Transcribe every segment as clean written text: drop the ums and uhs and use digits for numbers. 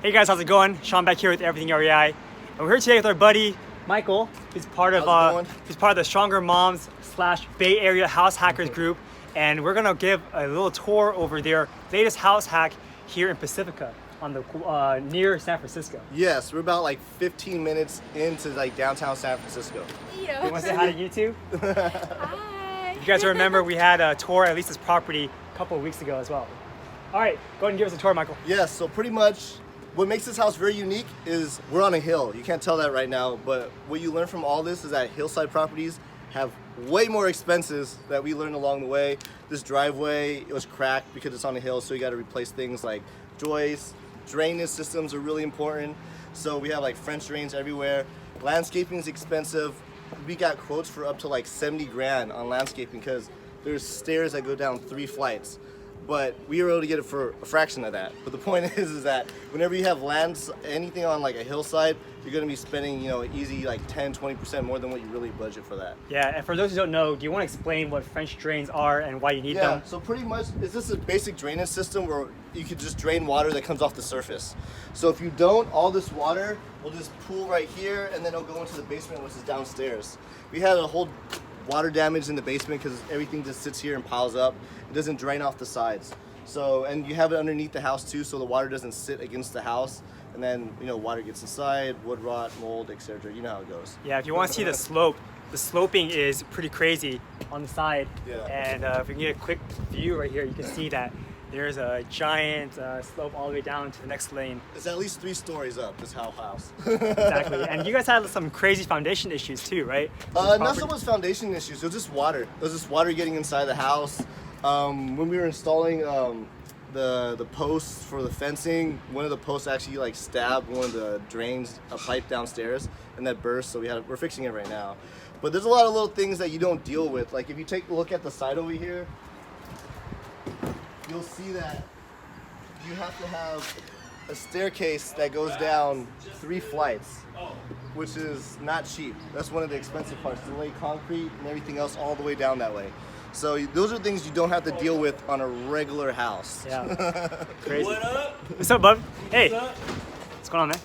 Hey guys, how's it going? Sean back here with Everything REI, and we're here today with our buddy Michael. He's part of the Stronger Moms / Bay Area House Hackers group, and we're gonna give a little tour over their latest house hack here in Pacifica, on the near San Francisco. Yes, we're about like 15 minutes into like downtown San Francisco. You want to say hi to YouTube? Hi. You guys remember we had a tour at least this property a couple of weeks ago as well. All right, go ahead and give us a tour, Michael. Yes, so pretty much what makes this house very unique is we're on a hill. You can't tell that right now, but what you learn from all this is that hillside properties have way more expenses that we learned along the way. This driveway, it was cracked because it's on a hill, so you got to replace things like joists. Drainage systems are really important, so we have like French drains everywhere. Landscaping is expensive. We got quotes for up to like 70 grand on landscaping because there's stairs that go down 3 flights. But we were able to get it for a fraction of that. But the point is that whenever you have lands, anything on like a hillside, you're gonna be spending, easy like 10-20% more than what you really budget for that. Yeah, and for those who don't know, do you want to explain what French drains are and why you need them? Yeah, so pretty much, it's just a basic drainage system where you could just drain water that comes off the surface. So if you don't, all this water will just pool right here and then it'll go into the basement, which is downstairs. We had a whole water damage in the basement because everything just sits here and piles up. It doesn't drain off the sides. So, and you have it underneath the house too, so the water doesn't sit against the house. And then, water gets inside, wood rot, mold, etc. You know how it goes. Yeah, if you want to see the slope, the sloping is pretty crazy on the side. Yeah. And if we can get a quick view right here, you can see that there's a giant slope all the way down to the next lane. It's at least 3 stories up, this house. Exactly. And you guys had some crazy foundation issues too, right? Not so much foundation issues, it was just water. It was just water getting inside the house. When we were installing the posts for the fencing, one of the posts actually like stabbed one of the drains, a pipe downstairs, and that burst, so we're fixing it right now. But there's a lot of little things that you don't deal with. Like if you take a look at the side over here, you'll see that you have to have a staircase that goes down 3 flights, which is not cheap. That's one of the expensive parts, to lay concrete and everything else all the way down that way. So those are things you don't have to deal with on a regular house. Yeah, crazy. What up? What's up, bub? Hey, what's going on, man?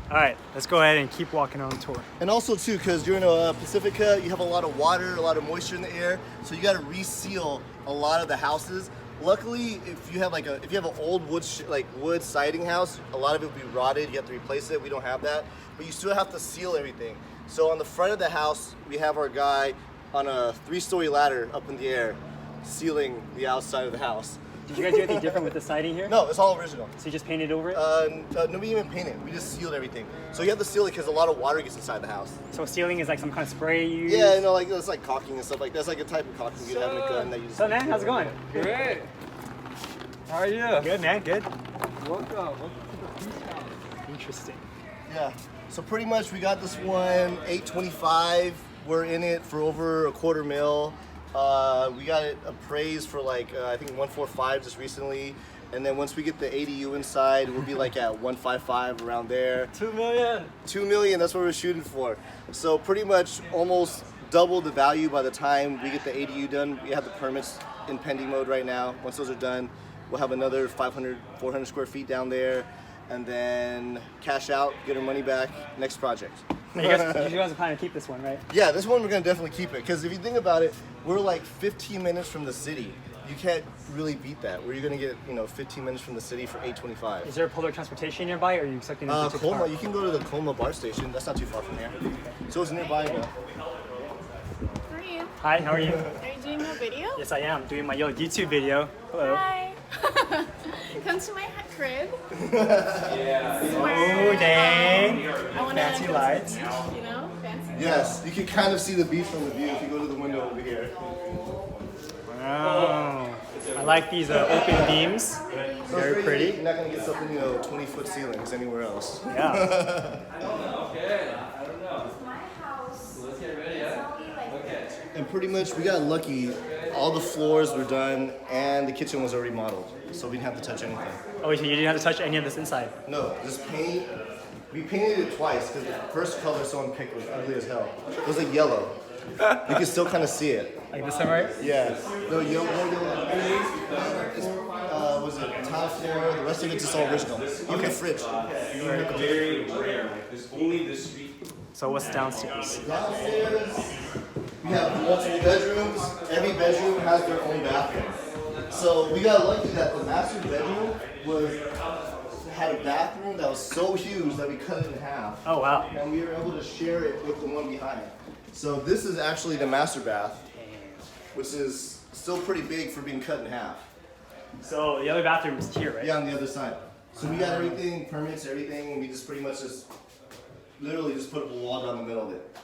All right, let's go ahead and keep walking on the tour. And also too, because you're in a Pacifica, you have a lot of water, a lot of moisture in the air, so you got to reseal a lot of the houses. Luckily, if you have an old wood siding house, a lot of it will be rotted. You have to replace it. We don't have that, but you still have to seal everything. So on the front of the house, we have our guy on a 3-story ladder up in the air, sealing the outside of the house. Did you guys do anything different with the siding here? No, it's all original. So you just painted over it? No, we didn't even paint it. We just sealed everything. So you have to seal it because a lot of water gets inside the house. So sealing is like some kind of spray you use? Yeah, it's like caulking and stuff like that. That's like a type of caulking you'd have in a gun that you just... So man, how's it going? Great. How are you? Good, man, good. Welcome to the Peace House. Interesting. Yeah. So pretty much we got this one, $825. We're in it for over $250,000. We got it appraised for I think $145 just recently, and then once we get the ADU inside, we'll be like at $155 around there. $2 million. $2 million. That's what we're shooting for. So pretty much almost double the value by the time we get the ADU done. We have the permits in pending mode right now. Once those are done, we'll have another 500, 400 square feet down there, and then cash out, get our money back. Next project. You guys are planning to keep this one, right? Yeah, this one we're gonna definitely keep it, because if you think about it, we're like 15 minutes from the city. You can't really beat that. Where you're gonna get 15 minutes from the city for $825. Is there public transportation nearby, or are you expecting to take a car? Colma, you can go to the Colma bar station. That's not too far from here. So it's nearby. How are you? Hi, how are you? Are you doing a video? Yes, I am doing my YouTube video. Hello. Hi. Come to my crib. Oh dang! I want to Fancy lights. Fancy. Yes, you can kind of see the beach from the view if you go to the window over here. Wow. I like these open beams. Very pretty. You're not gonna get something 20-foot ceilings anywhere else. Yeah. Okay. I don't know. It's my house. Let's get ready, yeah? Okay. And pretty much we got lucky. All the floors were done and the kitchen was already modeled, so we didn't have to touch anything. Oh, so you didn't have to touch any of this inside? No, just paint. We painted it twice because the first color someone picked was ugly as hell. It was like yellow. You can still kind of see it. Like this one, right? Yeah. No, you was it tile floor? The rest of it's just all original. Even the fridge. Very rare. Like there's only this street. So what's downstairs? Downstairs, we have multiple bedrooms. Every bedroom has their own bathroom. So we got lucky that the master bedroom had a bathroom that was so huge that we cut it in half. Oh wow. And we were able to share it with the one behind. So this is actually the master bath, which is still pretty big for being cut in half. So the other bathroom is here, right? Yeah, on the other side. So we got everything, permits, everything. We just pretty much literally just put a wall down the middle of it.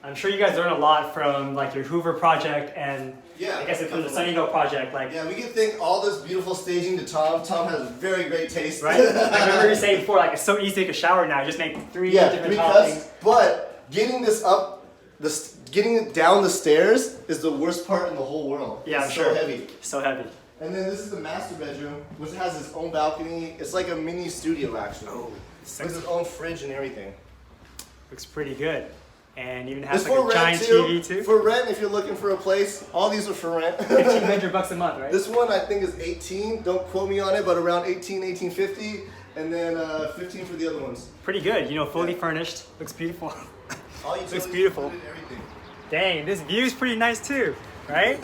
I'm sure you guys learn a lot from like your Hoover project and Yeah, I guess it's the Sunnyvale project. Like, Yeah, we can thank all this beautiful staging to Tom. Tom has very great taste. right? I remember you saying before, like it's so easy to take a shower now. Just make three Yeah, different 3 toppings. cuts. But getting this up, getting it down the stairs is the worst part in the whole world. Yeah, it's I'm so sure. heavy. So heavy. And then this is the master bedroom, which has its own balcony. It's like a mini studio actually. With its own fridge and everything. Looks pretty good. And even has It's like for a giant rent too. TV too. For rent, if you're looking for a place, all these are for rent. $1,500 a month, right? This one I think is 18. Don't quote me on it, but around 1850, and then 15 for the other ones. Pretty good. You know, fully furnished. Looks beautiful. All utilities Looks beautiful. included, everything. Dang, this view's pretty nice too, right?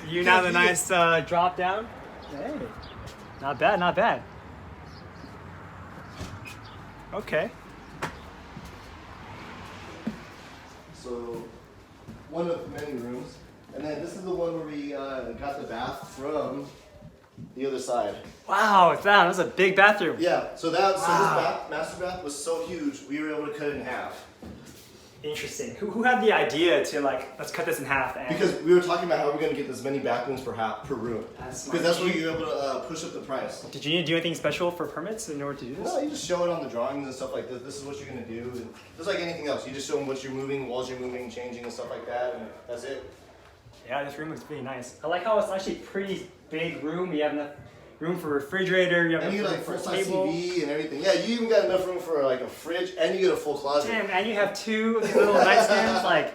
You now the nice drop down. Hey, not bad, not bad. Okay. So, one of many rooms. And then this is the one where we got the bath from the other side. Wow, damn, that's a big bathroom. Yeah, so this master bath was so huge, we were able to cut it in half. Interesting. Who had the idea to like, let's cut this in half? And Because we were talking about how we're going to get as many bathrooms per room. That's Because that's where you're able to push up the price. did you need to do anything special for permits in order to do this? No, you just show it on the drawings and stuff like this. This is what you're going to do. And just like anything else, you just show them what you're moving, walls you're moving, changing and stuff like that, and that's it. Yeah, this room looks pretty nice. I like how it's actually a pretty big room. You have enough room for refrigerator. You have And you enough get like room for a full-size table. TV and everything. Yeah, you even got enough room for like a fridge, and you get a full closet. Damn, and you have two of these little nightstands. Like,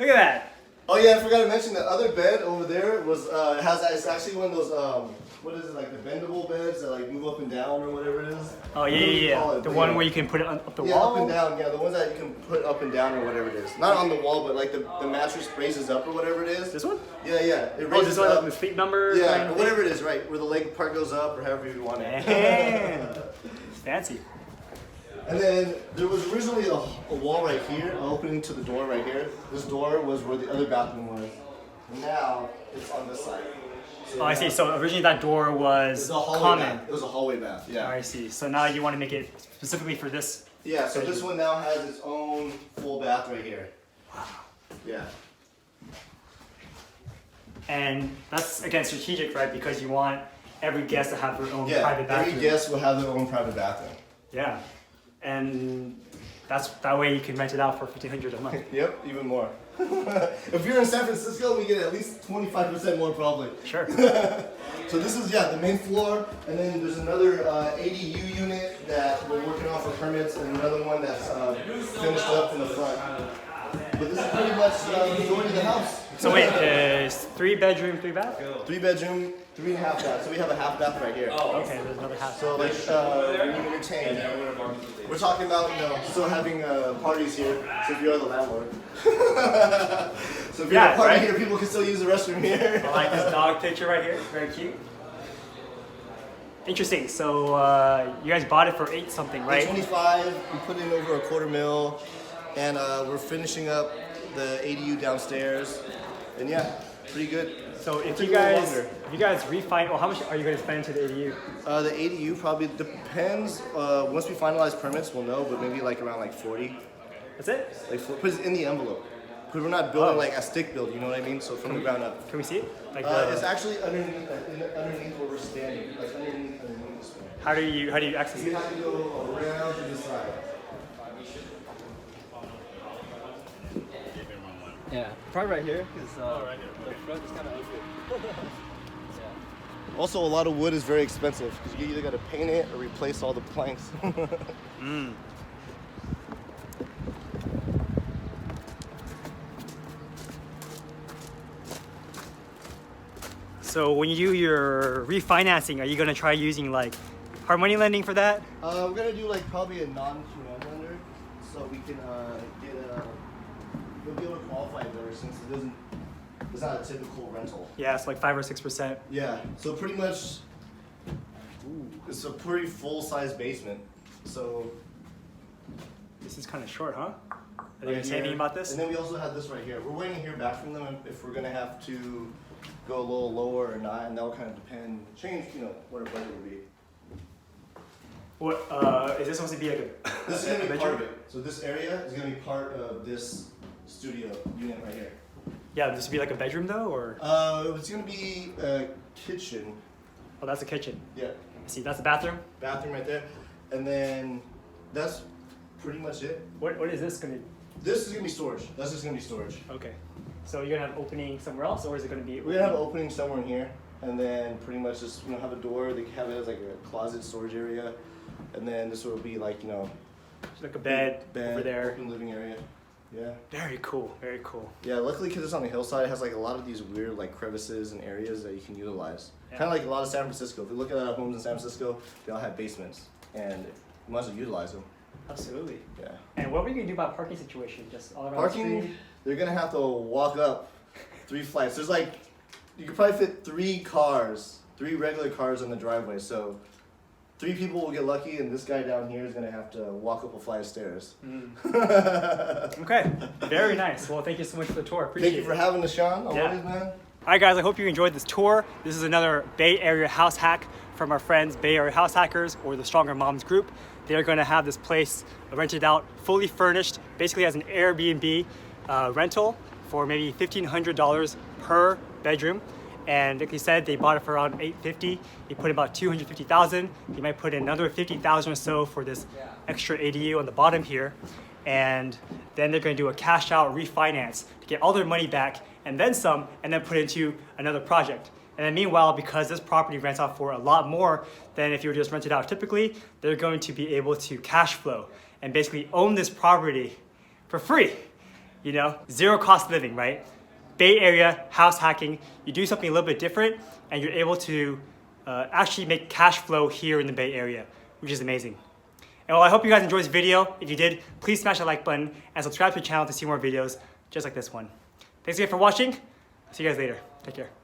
look at that. Oh yeah, I forgot to mention the other bed over there was it's actually one of those what is it, like the bendable beds that like move up and down or whatever it is. Oh I yeah, don't know what you yeah, call yeah. it, The but one yeah. where you can put it on up the Yeah, wall. up and down. Yeah, the ones that you can put up and down or whatever it is. Not on the wall, but like the mattress raises up or whatever it is. This one? Yeah, yeah. It Oh, raises this one up. with the sleep number. Yeah, kind or of whatever it is, right? Where the leg part goes up or however you want it. Damn. Fancy. And then there was originally a wall right here, an opening to the door right here. This door was where the other bathroom was. Now it's on this side. So Oh, I see. So originally that door It was was a hallway common. bath. It was a hallway bath. Yeah. Oh, I see. So now you want to make it specifically for this. Yeah. So this one now has its own full bath right here. Wow. Yeah. And that's again strategic, right? Because you want every guest to have their own Yeah. private bathroom. Every guest will have their own private bathroom. Yeah. And that way you can rent it out for $1,500 a month. Yep. Even more. If you're in San Francisco, we get at least 25% more probably. Sure. So this is the main floor, and then there's another ADU unit that we're working on for permits, and another one that's finished up in the front. But this is pretty much the majority of the house. So wait, it's 3 bedroom, 3 bath? 3 bedroom, 3.5 bath. So we have a half bath right here. Okay, there's another house. So like when you entertain, we're talking about still having parties here. So if you're the landlord, so if you're Yeah, a party right? here, people can still use the restroom here. I like this dog picture right here. Very cute. Interesting. So you guys bought it for 8 something, right? 25. We put in over $250,000, and we're finishing up the ADU downstairs. And yeah, pretty good. So if Took you a little guys longer. refine, well, how much are you going to spend to the ADU? The ADU probably depends. Once we finalize permits, we'll know, but maybe like around like 40. That's it? Like put it in the envelope. Because we're not building like a stick build, you know what I mean? So from the ground up. Can we see it? Like It's actually underneath where we're standing, like underneath this one. how do you access You it? have to go around to the side. Yeah, probably right here, because the front is kind of open. Also, a lot of wood is very expensive because you either got to paint it or replace all the planks. So when you do your refinancing, are you gonna try using like hard money lending for that? We're gonna do like probably a non-QM lender, so we can we'll be able to qualify better since it's not a typical rental. Yeah, it's like 5 or 6%. Yeah, so pretty much, it's a pretty full-size basement. So This is kind of short, huh? Are they right gonna say here. anything about this? And then we also have this right here. We're waiting to hear back from them if we're gonna have to go a little lower or not, and that'll kind of depend, change, what our budget will be. What is this supposed to be like a? This is gonna be bedroom? part of it. So this area is gonna be part of this studio unit right here. Yeah, this would be like a bedroom though, or? It's gonna be a kitchen. Oh, that's a kitchen. Yeah, I see. That's the bathroom. bathroom right there, and then that's pretty much it. What is this gonna? This is gonna be storage. That's just gonna be storage. Okay. So you're gonna have opening somewhere else, or is it gonna be? We're gonna have an opening somewhere in here, and then pretty much just have a door. They have it as like a closet storage area, and then this will be like like a bed over there. open living area. Yeah. Very cool. Very cool. Yeah. Luckily, because it's on the hillside, it has like a lot of these weird like crevices and areas that you can utilize. Yeah. Kind of like a lot of San Francisco. If you look at homes in San Francisco, they all have basements, and you might as well utilize them. Absolutely. Yeah. And what are we gonna do about parking situation? Just all around the Parking, street? they're gonna have to walk up 3 flights. There's like, you could probably fit 3 cars, 3 regular cars in the driveway. So 3 people will get lucky, and this guy down here is gonna have to walk up a flight of stairs. Okay. Very nice. Well, thank you so much for the tour. Appreciate Thank you for it. having us, Sean. Yeah. Always, man. All right, guys, I hope you enjoyed this tour. This is another Bay Area house hack from our friends, Bay Area House Hackers, or the Stronger Moms group. They're gonna have this place rented out, fully furnished, basically as an Airbnb rental for maybe $1,500 per bedroom. And like they said, they bought it for around $850. They put in about $250,000. You might put in another $50,000 or so for this extra ADU on the bottom here. And then they're gonna do a cash out refinance to get all their money back and then some, and then put it into another project. And then meanwhile, because this property rents out for a lot more than if you were just rented out typically, they're going to be able to cash flow and basically own this property for free. Zero cost living, right? Bay Area house hacking, you do something a little bit different and you're able to actually make cash flow here in the Bay Area, which is amazing. And well, I hope you guys enjoyed this video. If you did, please smash that like button and subscribe to the channel to see more videos just like this one. Thanks again for watching. See you guys later. Take care.